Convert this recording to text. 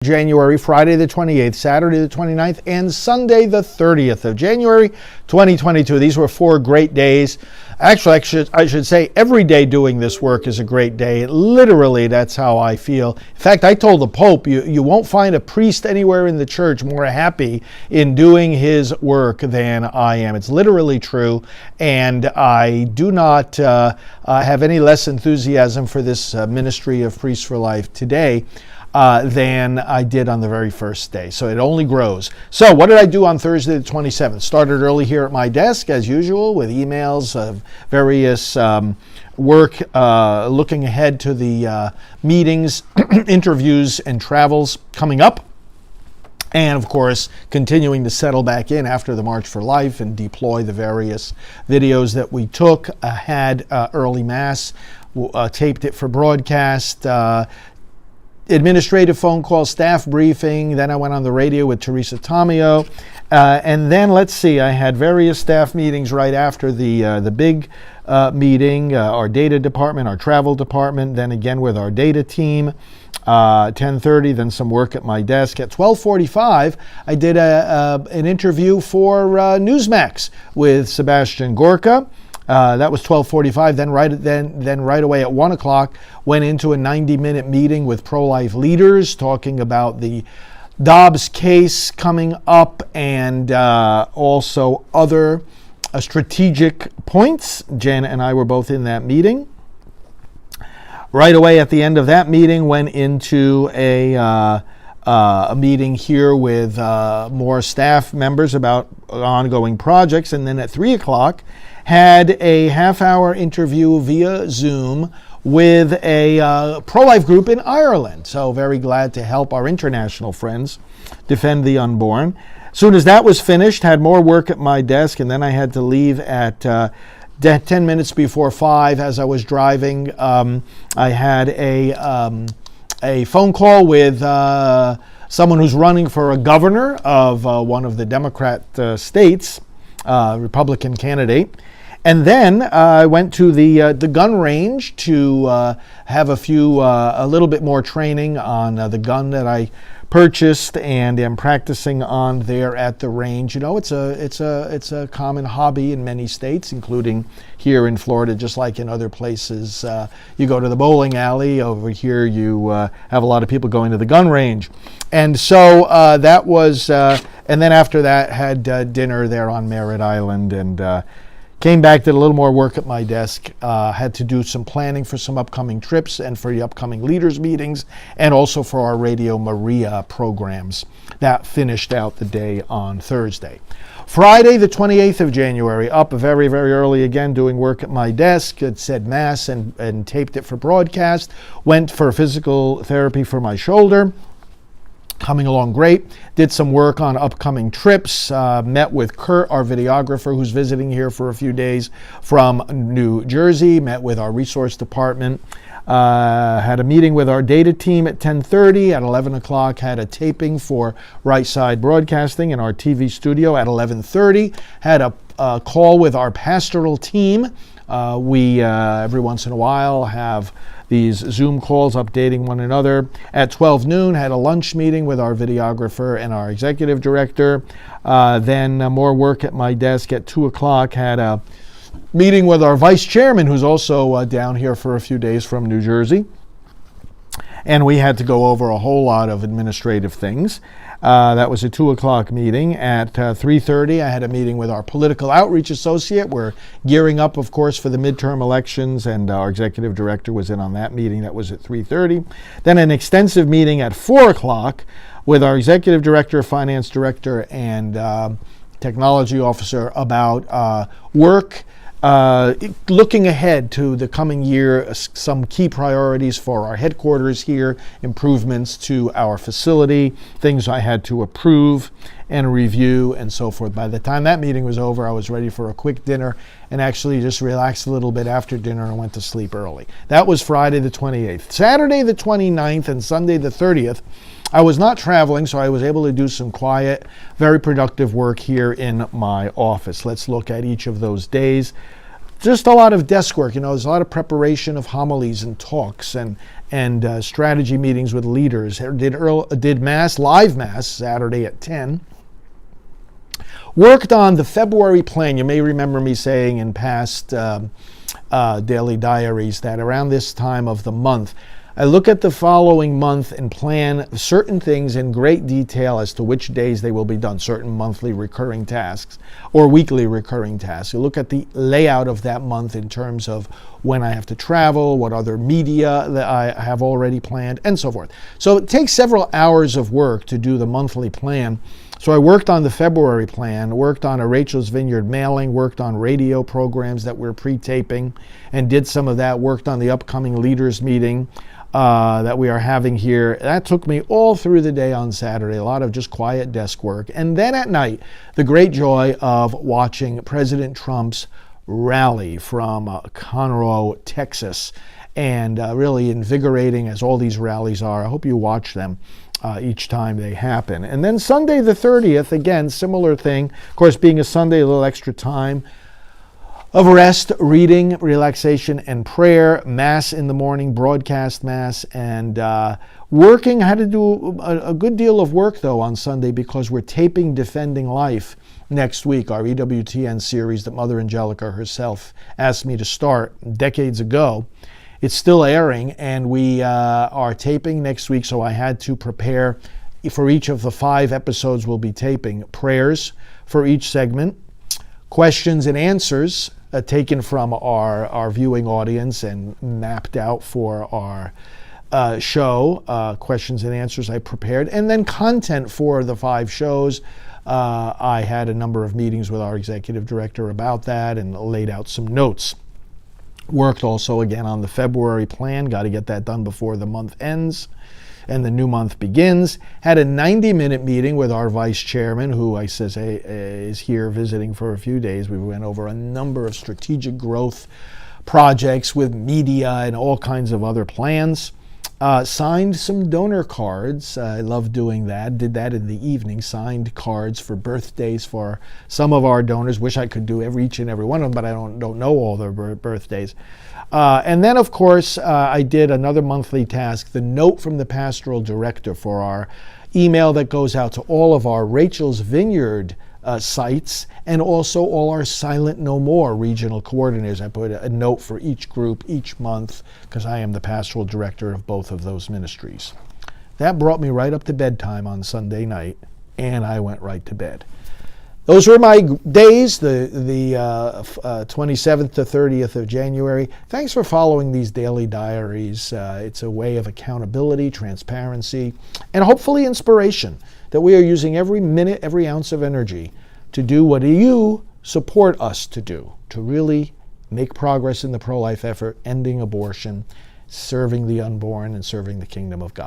January, Friday the 28th, Saturday the 29th, and Sunday the 30th of January 2022. These were 4 great days. Actually, I should say every day doing this work is a great day. Literally, that's how I feel. In fact, I told the Pope, you won't find a priest anywhere in the church more happy in doing his work than I am. It's literally true, and I do not have any less enthusiasm for this ministry of Priests for Life today than I did on the very first day. So it only grows. So what did I do on Thursday the 27th? Started early here at my desk, as usual, with emails of various work, looking ahead to the meetings, interviews, and travels coming up. And of course, continuing to settle back in after the March for Life and deploy the various videos that we took. Had early Mass, taped it for broadcast, administrative phone call, staff briefing. Then I went on the radio with Teresa Tomeo. And then, let's see, I had various staff meetings right after the big meeting, our data department, our travel department, then again with our data team. 10:30, then some work at my desk. At 12:45, I did an interview for Newsmax with Sebastian Gorka. That was 12:45. Then right away at 1 o'clock, went into a 90-minute meeting with pro-life leaders, talking about the Dobbs case coming up and also other strategic points. Jen and I were both in that meeting. Right away at the end of that meeting, went into a meeting here with more staff members about ongoing projects, and then at 3 o'clock, had a half-hour interview via Zoom with a pro-life group in Ireland. So very glad to help our international friends defend the unborn. As soon as that was finished, had more work at my desk, and then I had to leave at 10 minutes before 5 as I was driving. I had a phone call with someone who's running for a governor of one of the Democrat states, Republican candidate. And then I went to the gun range to have a little bit more training on the gun that I purchased and am practicing on there at the range. You know, it's a common hobby in many states, including here in Florida, just like in other places. You go to the bowling alley. Over here, you have a lot of people going to the gun range. And so that was, and then after that, had dinner there on Merritt Island, and came back, did a little more work at my desk, had to do some planning for some upcoming trips and for the upcoming leaders meetings, and also for our Radio Maria programs. That finished out the day on Thursday. Friday, the 28th of January, up very, very early again, doing work at my desk. It said Mass and taped it for broadcast. Went for physical therapy for my shoulder. Coming along great. Did some work on upcoming trips. Met with Kurt, our videographer, who's visiting here for a few days from New Jersey. Met with our resource department. Had a meeting with our data team at 10:30. At 11 o'clock, had a taping for Right Side Broadcasting in our TV studio at 11:30. Had a call with our pastoral team. We every once in a while have these Zoom calls updating one another. At 12 noon, had a lunch meeting with our videographer and our executive director. Then more work at my desk. At 2 o'clock, had a meeting with our vice chairman, who's also down here for a few days from New Jersey. And we had to go over a whole lot of administrative things. That was a 2 o'clock meeting. At 3:30, I had a meeting with our political outreach associate. We're gearing up, of course, for the midterm elections, and our executive director was in on that meeting. That was at 3:30. Then an extensive meeting at 4 o'clock with our executive director, finance director, and technology officer about work. Looking ahead to the coming year, some key priorities for our headquarters here, improvements to our facility, things I had to approve and review and so forth. By the time that meeting was over, I was ready for a quick dinner and actually just relaxed a little bit after dinner and went to sleep early. That was Friday the 28th. Saturday the 29th and Sunday the 30th, I was not traveling, so I was able to do some quiet, very productive work here in my office. Let's look at each of those days. just a lot of desk work. There's a lot of preparation of homilies and talks and strategy meetings with leaders. Did live mass Saturday at 10. Worked on the February plan. You may remember me saying in past daily diaries that around this time of the month, I look at the following month and plan certain things in great detail as to which days they will be done, certain monthly recurring tasks or weekly recurring tasks. You look at the layout of that month in terms of when I have to travel, what other media that I have already planned, and so forth. So it takes several hours of work to do the monthly plan. So I worked on the February plan, worked on a Rachel's Vineyard mailing, worked on radio programs that we're pre-taping, and did some of that, worked on the upcoming leaders meeting that we are having here. That took me all through the day on Saturday, a lot of just quiet desk work. And then at night, the great joy of watching President Trump's rally from Conroe, Texas, and really invigorating as all these rallies are. I hope you watch them each time they happen. And then Sunday the 30th, again, similar thing. Of course, being a Sunday, a little extra time of rest, reading, relaxation, and prayer, mass in the morning, broadcast mass, and working. I had to do a good deal of work, though, on Sunday because we're taping Defending Life next week, our EWTN series that Mother Angelica herself asked me to start decades ago. It's still airing, and we are taping next week, so I had to prepare for each of the 5 episodes we'll be taping, prayers for each segment, questions and answers taken from our viewing audience and mapped out for our show, questions and answers I prepared, and then content for the 5 shows. I had a number of meetings with our executive director about that and laid out some notes. Worked also again on the February plan, got to get that done before the month ends and the new month begins. Had a 90-minute meeting with our vice chairman, who I says is here visiting for a few days. We went over a number of strategic growth projects with media and all kinds of other plans. Signed some donor cards. I love doing that. Did that in the evening. Signed cards for birthdays for some of our donors. Wish I could do each and every one of them, but I don't know all their birthdays. And then, of course, I did another monthly task, the note from the pastoral director for our email that goes out to all of our Rachel's Vineyard sites and also all our Silent No More regional coordinators. I put a note for each group each month because I am the pastoral director of both of those ministries. That brought me right up to bedtime on Sunday night, and I went right to bed. Those were my days, the 27th to 30th of January. Thanks for following these daily diaries. It's a way of accountability, transparency, and hopefully inspiration that we are using every minute, every ounce of energy to do what you support us to do, to really make progress in the pro-life effort, ending abortion, serving the unborn, and serving the kingdom of God.